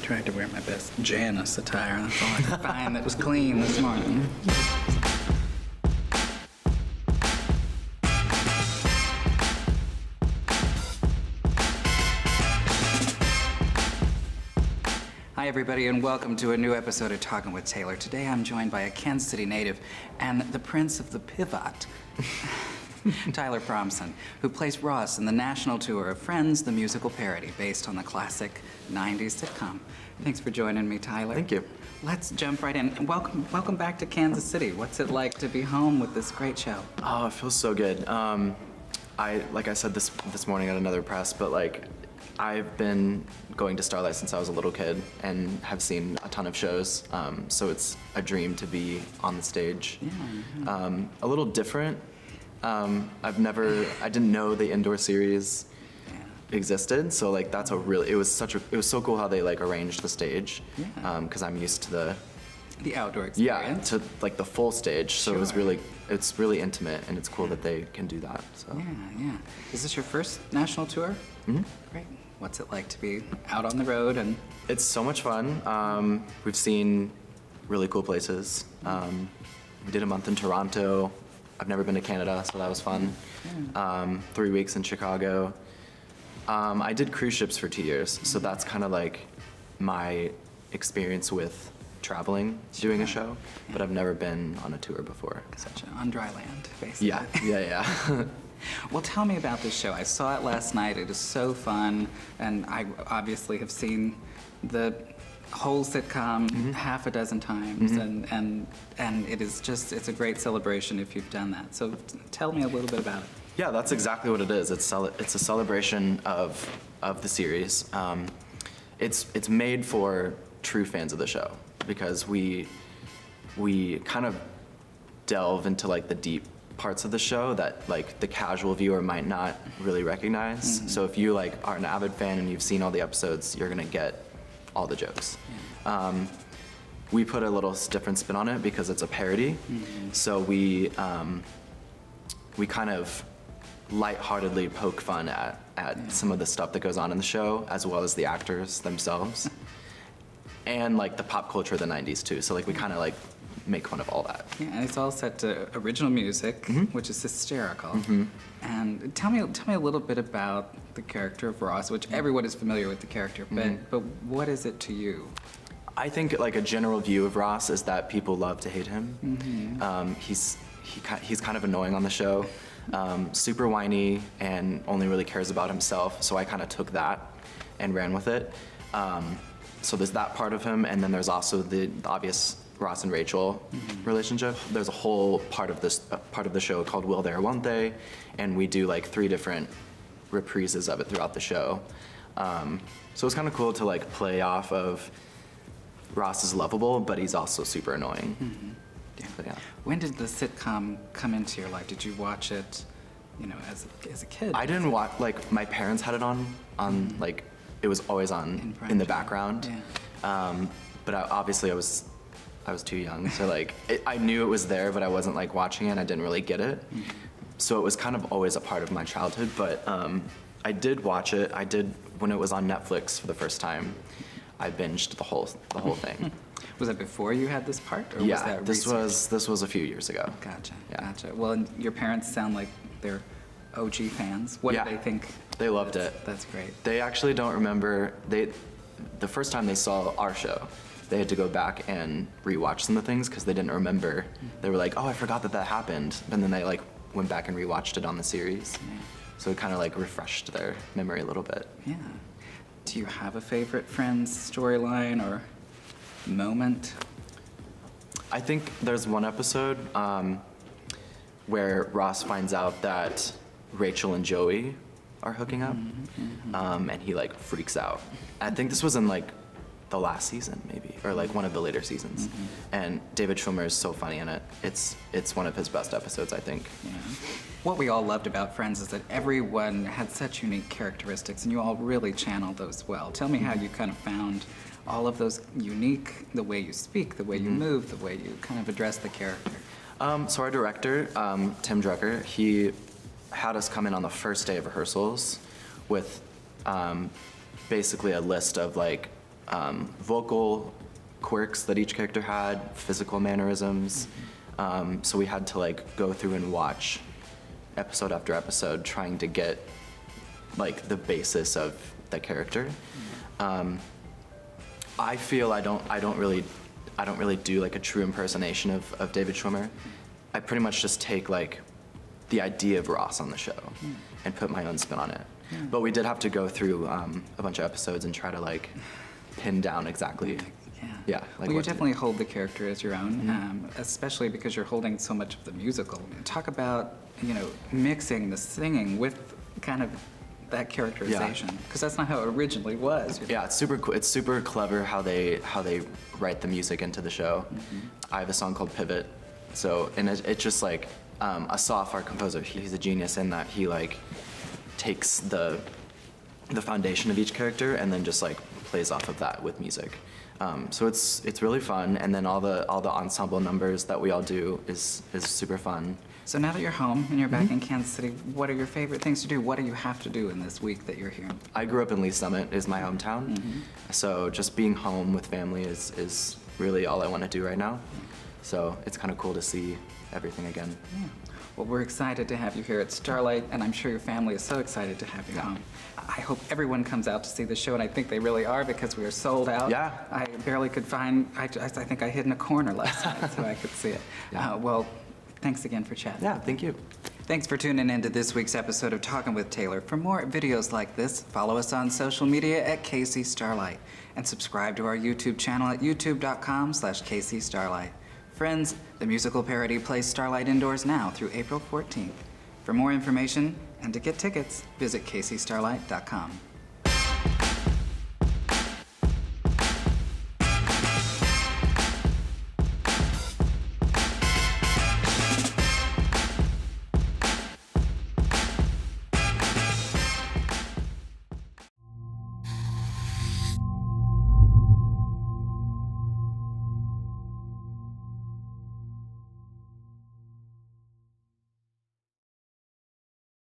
Tried to wear my best Janice attire. That's all I could find that was clean this morning. Hi everybody, and welcome to a new episode of Talkin With Taylor. Today I'm joined by a Kansas City native and the prince of the pivot, Tyler Fromson, who plays Ross in the national tour of Friends, the Musical Parody, based on the classic 90s sitcom. Thanks for joining me, Tyler. Thank you. Let's jump right in. And welcome back to Kansas City. What's it like to be home with this great show? Oh, it feels so good. Like I said this morning at another press, but I've been going to Starlight since I was a little kid and have seen a ton of shows. So it's a dream to be on the stage. Yeah. A little different. I didn't know the indoor series existed, so it was so cool how they arranged the stage. Yeah. Because I'm used to the outdoor experience. to the full stage. So Sure. it's really intimate, and it's cool that they can do that. So. Yeah. Is this your first national tour? Mm-hmm. Great. What's it like to be out on the road? And It's so much fun. We've seen really cool places. We did a month in Toronto. I've never been to Canada, so that was fun. 3 weeks in Chicago. I did cruise ships for 2 years, so that's kind of my experience with traveling, doing a show, but I've never been on a tour before. Such on dry land, basically. Yeah. Well, tell me about this show. I saw it last night. It is so fun, and I obviously have seen the whole sitcom half a dozen times, and it's a great celebration if you've done that. So tell me a little bit about it. Yeah, that's exactly what it is. It's a celebration of the series. It's made for true fans of the show because we kind of delve into the deep parts of the show that the casual viewer might not really recognize. So if you are an avid fan and you've seen all the episodes, you're gonna get all the jokes. We put a little different spin on it because it's a parody. So we kind of lightheartedly poke fun at some of the stuff that goes on in the show, as well as the actors themselves, and the pop culture of the 90s too. So we kind of make fun of all that. Yeah, and it's all set to original music, which is hysterical. And tell me a little bit about the character of Ross, which everyone is familiar with the character, but what is it to you? I think a general view of Ross is that people love to hate him. He's kind of annoying on the show, super whiny, and only really cares about himself. So I kind of took that and ran with it. So there's that part of him, and then there's also the obvious Ross and Rachel relationship. There's a whole part of the show called Will There, Won't They? And we do 3 different reprises of it throughout the show. So it's kind of cool to play off of Ross is lovable, but he's also super annoying. Yeah. When did the sitcom come into your life? Did you watch it, as a kid? I didn't watch, my parents had it on it was always on in the background. Yeah. But obviously I was too young, so I knew it was there, but I wasn't watching it, and I didn't really get it. So it was kind of always a part of my childhood, but I did watch it. I did, when it was on Netflix for the first time, I binged the whole thing. Was that before you had this part, or was that this was a few years ago. Gotcha. Yeah. Gotcha. Well, and your parents sound like they're OG fans. What did they think? They loved it. That's great. They actually don't remember, the first time they saw our show, they had to go back and rewatch some of the things because they didn't remember. They were like, oh, I forgot that happened. And then they went back and rewatched it on the series. Yeah. So it kind of refreshed their memory a little bit. Yeah. Do you have a favorite Friends storyline or moment? I think there's one episode where Ross finds out that Rachel and Joey are hooking up, and he freaks out. I think this was in the last season, maybe, or one of the later seasons. And David Schwimmer is so funny in it. It's one of his best episodes, I think. Yeah. What we all loved about Friends is that everyone had such unique characteristics, and you all really channeled those well. Tell me how you kind of found all of those unique, the way you speak, the way you move, the way you kind of address the character. So our director, Tim Drucker, he had us come in on the first day of rehearsals with basically a list of vocal quirks that each character had, physical mannerisms. So we had to like go through and watch episode after episode, trying to get like the basis of the character. I feel I don't really do like a true impersonation of David Schwimmer. I pretty much just take like the idea of Ross on the show and put my own spin on it. But we did have to go through a bunch of episodes and try to like pin down exactly. Yeah. Well, you definitely hold the character as your own, especially because you're holding so much of the musical. Talk about, you know, mixing the singing with kind of that characterization, because that's not how it originally was. Yeah, it's super clever how they write the music into the show. I have a song called Pivot, and it's just like Asaf, our composer, he's a genius in that he like takes the foundation of each character and then just like plays off of that with music. So it's really fun, and then all the ensemble numbers that we all do is super fun. So now that you're home and you're back in Kansas City, what are your favorite things to do? What do you have to do in this week that you're here? I grew up in Lee Summit, is my hometown. So just being home with family is really all I want to do right now. So it's kind of cool to see everything again. Yeah. Well, we're excited to have you here at Starlight, and I'm sure your family is so excited to have you home. I hope everyone comes out to see the show, and I think they really are, because we are sold out. Yeah. I barely could find, I think I hid in a corner last night so I could see it. Well, thanks again for chatting. Yeah, thank you. Thanks for tuning in to this week's episode of Talkin with Taylor. For more videos like this, follow us on social media at KC Starlight, and subscribe to our YouTube channel at youtube.com/KC Starlight. Friends, the musical parody plays Starlight indoors now through April 14th. For more information and to get tickets, visit kcstarlight.com.